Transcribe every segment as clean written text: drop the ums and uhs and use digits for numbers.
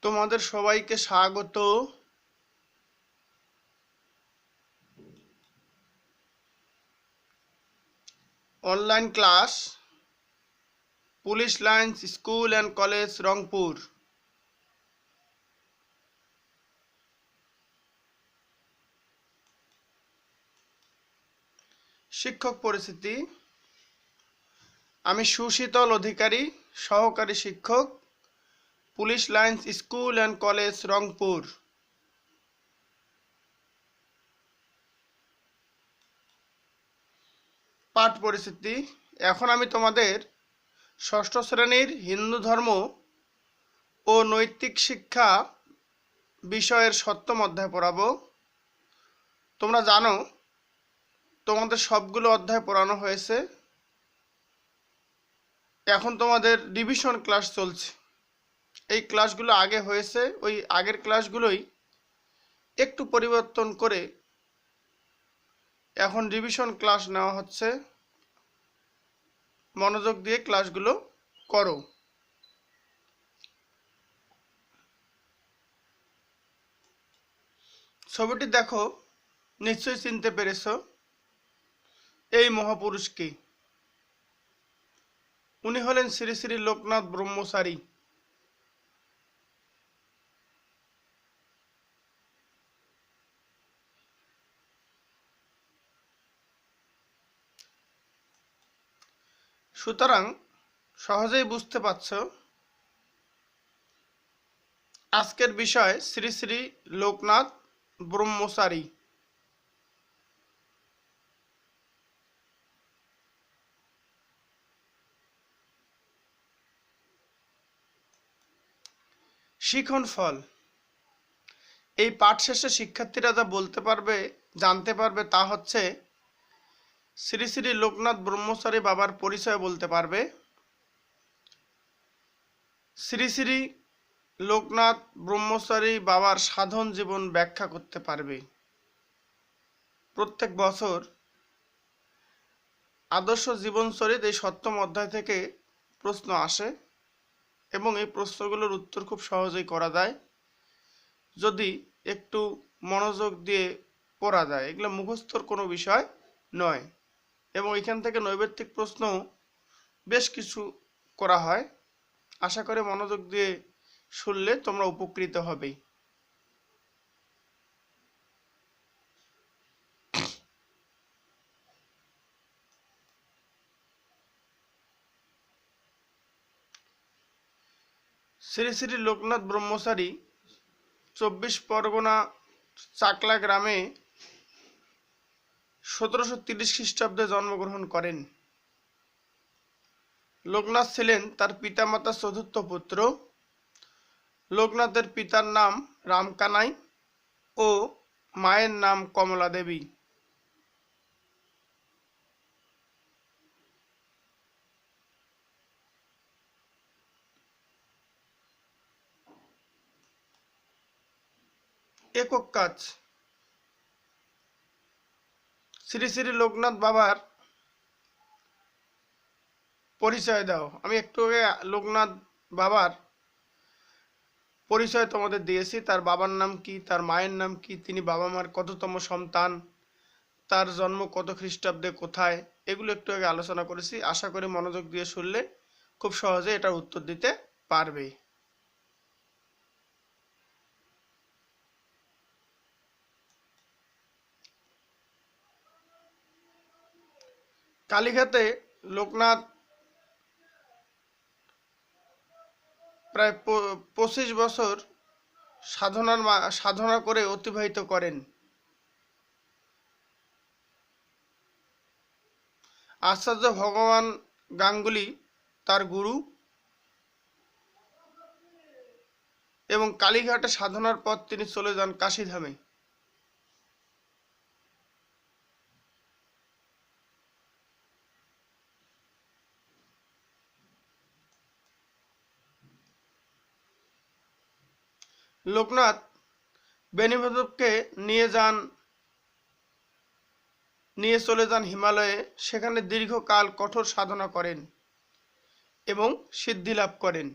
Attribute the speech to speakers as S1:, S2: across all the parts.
S1: তোমাদের সবাইকে স্বাগত। Online class police lines school and college Rangpur. শিক্ষক পরিচিতি। আমি সুশীতল অধিকারী, সহকারী শিক্ষক, police lines school and college Rangpur. পাঠ পরিচিতি। এখন আমি তোমাদের ষষ্ঠ শ্রেণীর হিন্দু ধর্ম ও নৈতিক শিক্ষা বিষয়ের সপ্তম অধ্যায় পড়াবো। তোমরা জানো তোমাদের সবগুলো অধ্যায় পড়ানো হয়েছে। এখন তোমাদের রিভিশন ক্লাস চলছে। এই ক্লাসগুলো আগে হয়েছে, ওই আগের ক্লাসগুলোই একটু পরিবর্তন করে এখন রিভিশন ক্লাস নেওয়া হচ্ছে। মনোযোগ দিয়ে ক্লাসগুলো করো। ছবিটি দেখো, নিশ্চয়ই চিনতে পেরেছ এই মহাপুরুষকে। উনি হলেন শ্রী শ্রী লোকনাথ ব্রহ্মচারী। সুতরাং সহজেই বুঝতে পারছ আজকের বিষয় শ্রী শ্রী লোকনাথ ব্রহ্মচারী। শিখন ফল। এই পাঠ শেষে শিক্ষার্থীরা যা বলতে পারবে, জানতে পারবে তা হচ্ছে শ্রী শ্রী লোকনাথ ব্রহ্মচারী বাবার পরিচয় বলতে পারবে, শ্রী শ্রী লোকনাথ ব্রহ্মচারী বাবার সাধন জীবন ব্যাখ্যা করতে পারবে। প্রত্যেক বছর আদর্শ জীবনচরিত এই সপ্তম অধ্যায় থেকে প্রশ্ন আসে এবং এই প্রশ্নগুলোর উত্তর খুব সহজেই করা যায় যদি একটু মনোযোগ দিয়ে পড়া যায়। এগুলো মুখস্থর কোনো বিষয় নয় এবং এখান থেকে নৈবেত্তিক প্রশ্ন বেশ কিছু করা হয়। আশা করি মনোযোগ দিয়ে শুনলে তোমরা উপকৃত হবে। শ্রী শ্রী লোকনাথ ব্রহ্মচারী 24 পরগনা চাকলা গ্রামে 1730 খ্রিস্টাব্দে জন্মগ্রহণ করেন। লোকনাথ ছিলেন তার পিতামাতার চতুর্থ পুত্র। লোকনাথের পিতার নাম রামকানাই ও মায়ের নাম কমলা দেবী। একক কাজ। শ্রী শ্রী লোকনাথ বাবার পরিচয় দাও। আমি একটু আগে লোকনাথ বাবার পরিচয় তোমাদের দিয়েছি। তার বাবার নাম কি, তার মায়ের নাম কি, তিনি বাবা মার কততম সন্তান, তার জন্ম কত খ্রিস্টাব্দে, কোথায়, এগুলো একটু আগে আলোচনা করেছি। আশা করি মনোযোগ দিয়ে শুনলে খুব সহজে এটার উত্তর দিতে পারবে। কালীঘাটে লোকনাথ প্রায় 25 বছর সাধনা করে অতিবাহিত করেন। আচার্য ভগবান গাঙ্গুলি তার গুরু এবং কালীঘাটে সাধনার পর তিনি চলে যান কাশীধামে। লোকনাথ বেণীমাধবকে নিয়ে চলে যান হিমালয়ে। সেখানে দীর্ঘকাল কঠোর সাধনা করেন এবং সিদ্ধি লাভ করেন।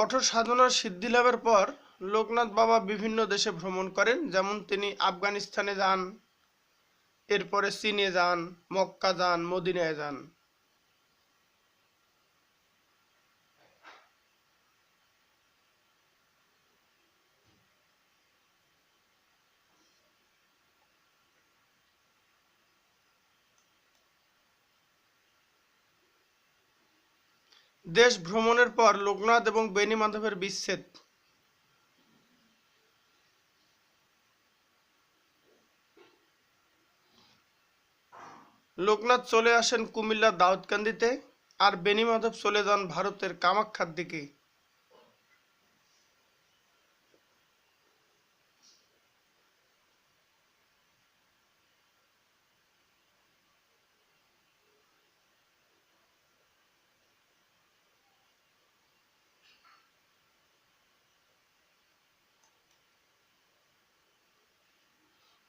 S1: কঠোর সাধনার সিদ্ধি লাভের পর লোকনাথ বাবা বিভিন্ন দেশে ভ্রমণ করেন, যেমন তিনি আফগানিস্তানে যান, এরপরে চীনে যান, মক্কা যান, মদিনায় যান। দেশ ভ্রমণের পর লোকনাথ এবং বেনি মাধবের বিচ্ছেদ। লোকনাথ চলে আসেন কুমিল্লার দাউদকান্দিতে, আর বেনি মাধব চলে যান ভারতের কামাখ্যার দিকে।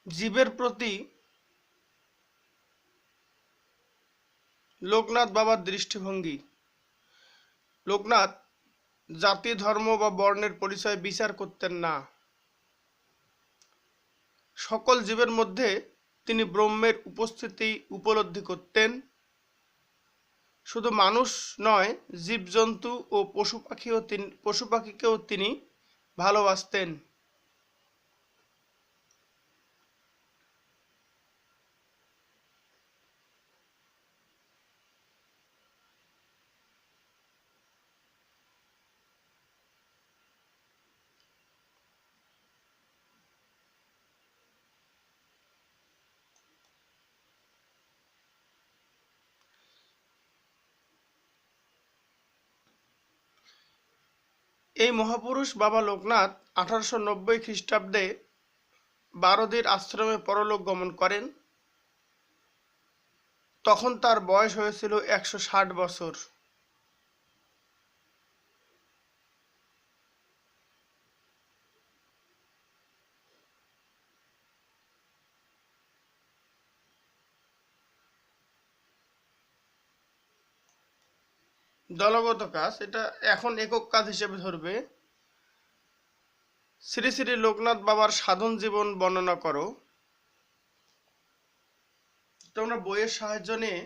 S1: জীবের প্রতি লোকনাথ বাবার দৃষ্টিভঙ্গি। লোকনাথ জাতি, ধর্ম বা বর্ণের পরিচয় বিচার করতেন না। সকল জীবের মধ্যে তিনি ব্রহ্মের উপস্থিতি উপলব্ধি করতেন। শুধু মানুষ নয়, জীবজন্তু ও পশু পাখিকেও তিনি ভালোবাসতেন। এই মহাপুরুষ বাবা লোকনাথ 1890 খ্রিস্টাব্দে বারোদির আশ্রমে পরলোক গমন করেন। তখন তার বয়স হয়েছিল 160 বছর। দলগত কাজ, এটা এখন একক কাজ হিসেবে ধরবে। শ্রী শ্রী লোকনাথ বাবার সাধন জীবন বর্ণনা করো। তোমরা বইয়ের সাহায্য নিয়ে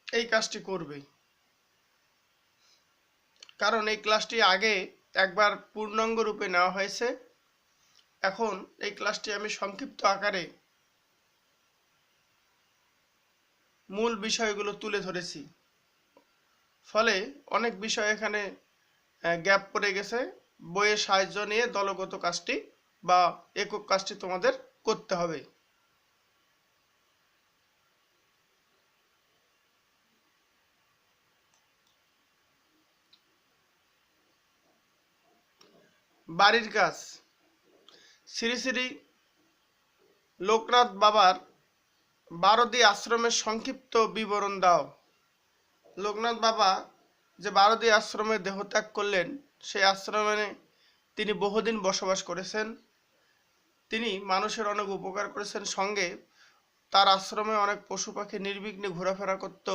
S1: এই কাজটি করবে, কারণ এই ক্লাসটি আগে একবার পূর্ণাঙ্গ রূপে নেওয়া হয়েছে। এখন এই ক্লাসটি আমি সংক্ষিপ্ত আকারে মূল বিষয়গুলো তুলে ধরেছি, ফলে অনেক বিষয় এখানে গ্যাপ পড়ে গেছে। বইয়ের সাহায্য নিয়ে দলগত কাজটি বা একক কাজটি তোমাদের করতে হবে। বাড়ির কাজ। শ্রী শ্রী লোকনাথ বাবার বারোদি আশ্রমের সংক্ষিপ্ত বিবরণ দাও। লোকনাথ বাবা যে বারোদি আশ্রমে দেহত্যাগ করলেন, সেই আশ্রমে তিনি বহুদিন বসবাস করেছেন। তিনি মানুষের অনেক উপকার করেছেন, সঙ্গে তার আশ্রমে অনেক পশু পাখি নির্বিঘ্নে ঘোরাফেরা করত।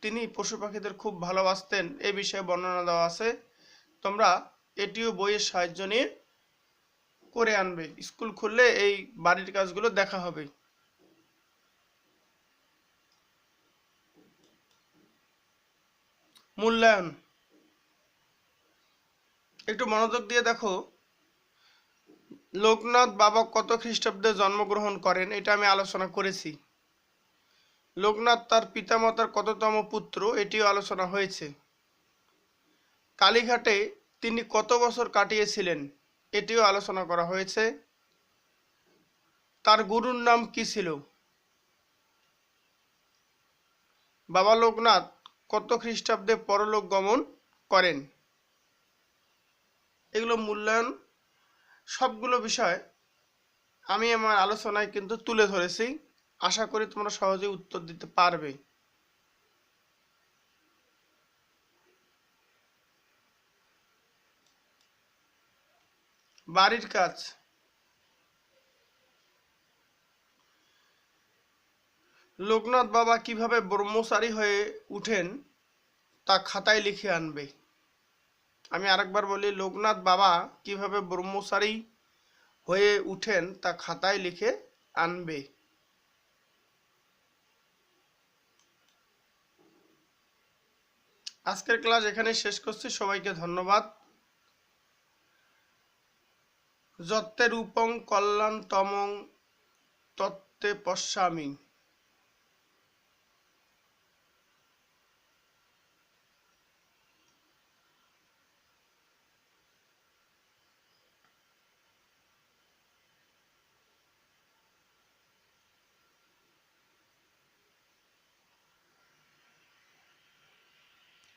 S1: তিনি পশু পাখিদের খুব ভালোবাসতেন, এই বিষয়ে বর্ণনা দেওয়া আছে। তোমরা এটিও বইয়ের সাহায্য নিয়ে করে আনবে। স্কুল খুললে এই বাড়ির কাজগুলো দেখা হবে। মূল্যায়ন। একটু মনোযোগ দিয়ে দেখো, লোকনাথ বাবা কত খ্রিস্টাব্দে জন্মগ্রহণ করেন এটা আমি আলোচনা করেছি। লোকনাথ তার পিতামাতার কততম পুত্র এটিও আলোচনা হয়েছে। কালীঘাটে তিনি কত বছর কাটিয়েছিলেন এটিও আলোচনা করা হয়েছে। তার গুরুর নাম কি ছিল? বাবা লোকনাথ কত খ্রিস্টাব্দে পরলোক গমন করেন? এগুলো মূল্যায়ন, সবগুলো বিষয় আমি আমার আলোচনায় কিন্তু তুলে ধরেছি। আশা করি তোমরা সহজেই উত্তর দিতে পারবে। বাড়ির কাজ। লোকনাথ বাবা কিভাবে ব্রহ্মচারী হয়ে উঠেন তা খাতায় লিখে আনবে। আমি আরেকবার বলি, লোকনাথ বাবা কিভাবে ব্রহ্মচারী হয়ে উঠেন তা খাতায় লিখে আনবে। আজকের ক্লাস এখানে শেষ করছি। সবাইকে ধন্যবাদ। যত্তে রূপং কল্যাণতমং তত্ত্বে পশ্যামি।